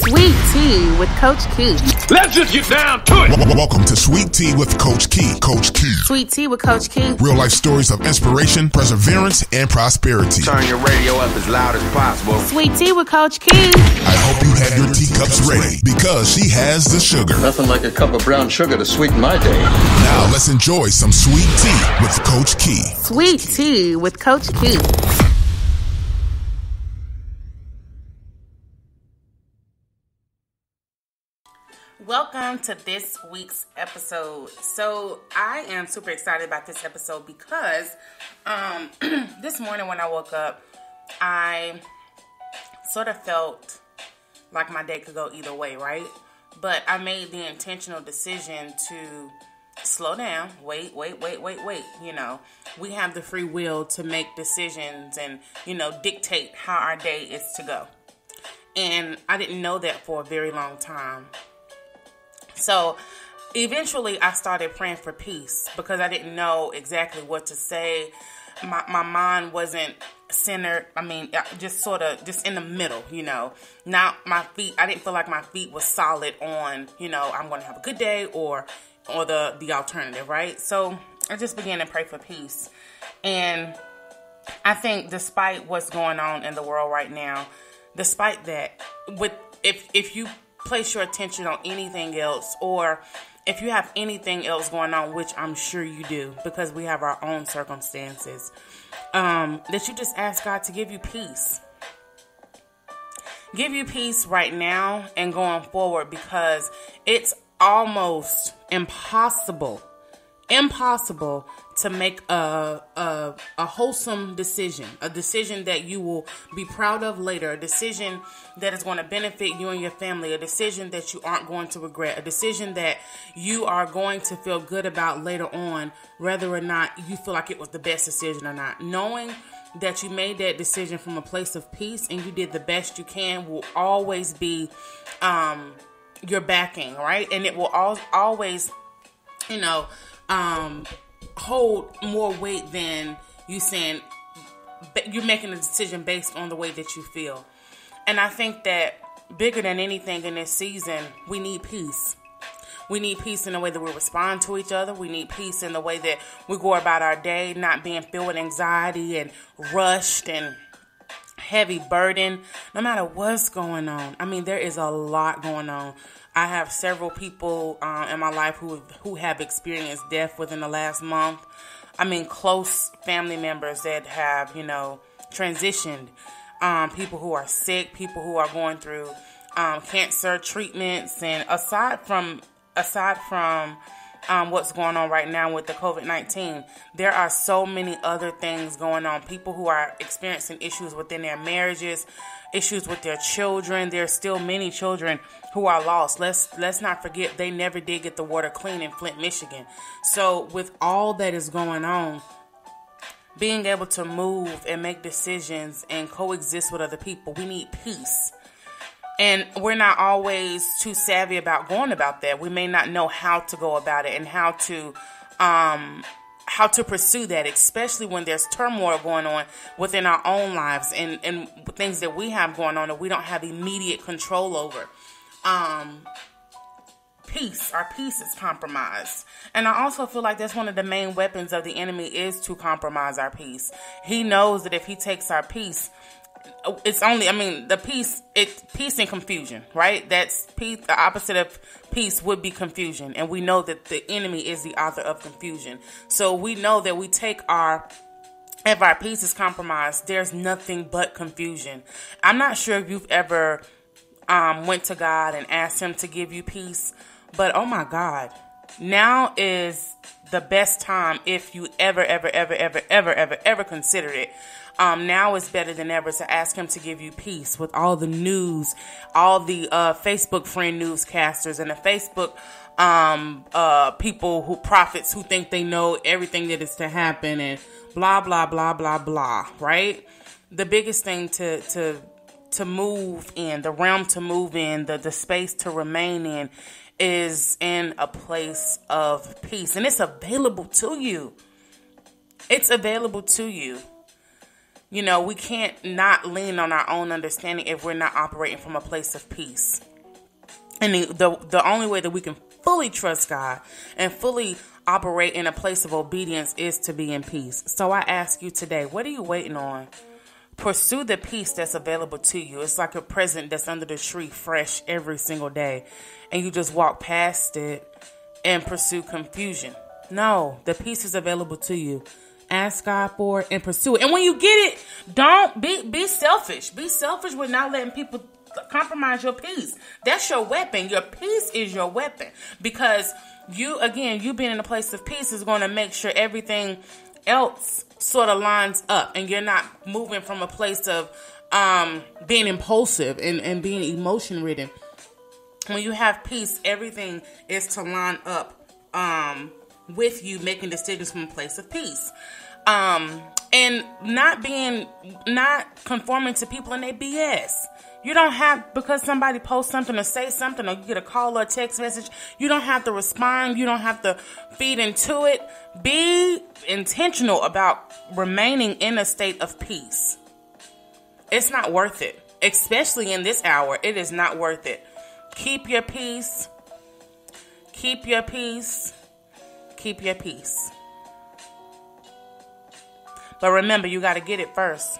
Sweet Tea with Coach Key. Let's just get down to it. Welcome to Sweet Tea with Coach Key. Coach Key. Sweet Tea with Coach Key. Real life stories of inspiration, perseverance, and prosperity. Turn your radio up as loud as possible. Sweet Tea with Coach Key. I hope you have your teacups ready because she has the sugar. Nothing like a cup of brown sugar to sweeten my day. Now let's enjoy some Sweet Tea with Coach Key. Sweet Tea with Coach Key. Welcome to this week's episode. So I am super excited about this episode because this morning when I woke up, I sort of felt like my day could go either way, right? But I made the intentional decision to slow down, wait. You know, we have the free will to make decisions and, dictate how our day is to go. And I didn't know that for a very long time. So eventually I started praying for peace because I didn't know exactly what to say. My mind wasn't centered. Just in the middle, Not my feet. I didn't feel like my feet was solid on, I'm going to have a good day or the alternative, right? So I just began to pray for peace. And I think despite what's going on in the world right now, despite that, if you place your attention on anything else, or if you have anything else going on, which I'm sure you do, because we have our own circumstances, that you just ask God to give you peace. Give you peace right now and going forward, because it's almost impossible to make a wholesome decision, a decision that you will be proud of later, a decision that is going to benefit you and your family, a decision that you aren't going to regret, a decision that you are going to feel good about later on, whether or not you feel like it was the best decision or not. Knowing that you made that decision from a place of peace and you did the best you can will always be your backing, right? And it will always, hold more weight than you saying you're making a decision based on the way that you feel. And I think that bigger than anything in this season, we need peace. We need peace in the way that we respond to each other. We need peace in the way that we go about our day, not being filled with anxiety and rushed and heavy burden, no matter what's going on. There is a lot going on. I have several people in my life who have experienced death within the last month. Close family members that have, transitioned. People who are sick, people who are going through cancer treatments. And aside from what's going on right now with the COVID-19, there are so many other things going on. People who are experiencing issues within their marriages, issues with their children. There's still many children who are lost. Let's not forget they never did get the water clean in Flint, Michigan. So with all that is going on, being able to move and make decisions and coexist with other people, we need peace. And we're not always too savvy about going about that. We may not know how to go about it and how to pursue that, especially when there's turmoil going on within our own lives and things that we have going on that we don't have immediate control over. Our peace is compromised. And I also feel like that's one of the main weapons of the enemy is to compromise our peace. He knows that if he takes our peace, it's only, peace and confusion, right? That's peace. The opposite of peace would be confusion. And we know that the enemy is the author of confusion. So we know that if our peace is compromised, there's nothing but confusion. I'm not sure if you've ever went to God and asked him to give you peace, but oh my God, now is the best time if you ever considered it. Now is better than ever to ask him to give you peace with all the news, all the Facebook friend newscasters and the Facebook people prophets who think they know everything that is to happen and blah, blah, blah, blah, blah, right? The biggest thing to move in, the realm to move in, the space to remain in is in a place of peace. And it's available to you. It's available to you. We can't not lean on our own understanding if we're not operating from a place of peace. And the only way that we can fully trust God and fully operate in a place of obedience is to be in peace. So I ask you today, what are you waiting on? Pursue the peace that's available to you. It's like a present that's under the tree fresh every single day. And you just walk past it and pursue confusion. No, the peace is available to you. Ask God for it and pursue it. And when you get it, don't be selfish. Be selfish with not letting people compromise your peace. That's your weapon. Your peace is your weapon. Because you being in a place of peace is going to make sure everything else sort of lines up. And you're not moving from a place of being impulsive and being emotion ridden. When you have peace, everything is to line up with you making decisions from a place of peace. And not conforming to people and their BS. You don't have, because somebody posts something or say something, or you get a call or a text message, you don't have to respond. You don't have to feed into it. Be intentional about remaining in a state of peace. It's not worth it. Especially in this hour, it is not worth it. Keep your peace. Keep your peace. Keep your peace. But remember, you got to get it first.